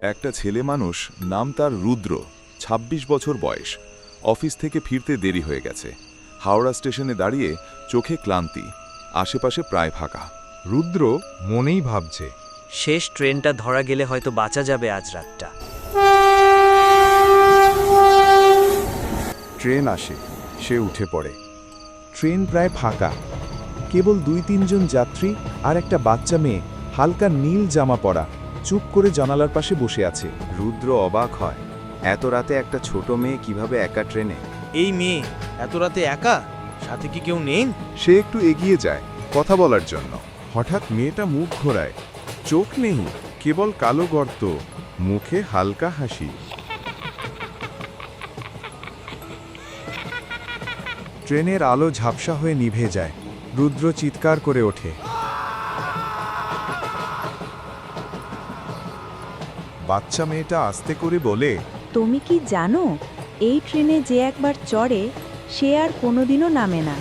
একটা ছেলে মানুষ, নাম তার রুদ্র, ২৬ বছর বয়স। অফিস থেকে ফিরতে দেরি হয়ে গেছে। হাওড়া স্টেশনে দাঁড়িয়ে চোখে ক্লান্তি, আশেপাশে প্রায় ফাঁকা। রুদ্র মনেই ভাবছে, শেষ ট্রেনটা ধরা গেলে হয়তো বাঁচা যাবে আজ রাতটা। ট্রেন আসে, সে উঠে পড়ে। ট্রেন প্রায় ফাঁকা, কেবল ২-৩ জন যাত্রী আর একটা বাচ্চা মেয়ে, হালকা নীল জামা পরা, চুপ করে জানালার পাশে বসে আছে। রুদ্র অবাক হয়, এত রাতে একটা ছোট মেয়ে কিভাবে একা ট্রেনে। এই মেয়ে এত রাতে একা, সাথে কি কেউ নেই? সে একটু এগিয়ে যায় কথা বলার জন্য। হঠাৎ মেয়েটা মুখ ঘোরায়, চোখ নেই, কেবল কালো গর্ত, মুখে হালকা হাসি। ট্রেনের আলো ঝাপসা হয়ে নিভে যায়। রুদ্র চিৎকার করে ওঠে। বাচ্চা মেয়েটা আস্তে করে বলে, তুমি কি জানো, এই ট্রেনে যে একবার চড়ে সে আর কোনোদিনও নামে না।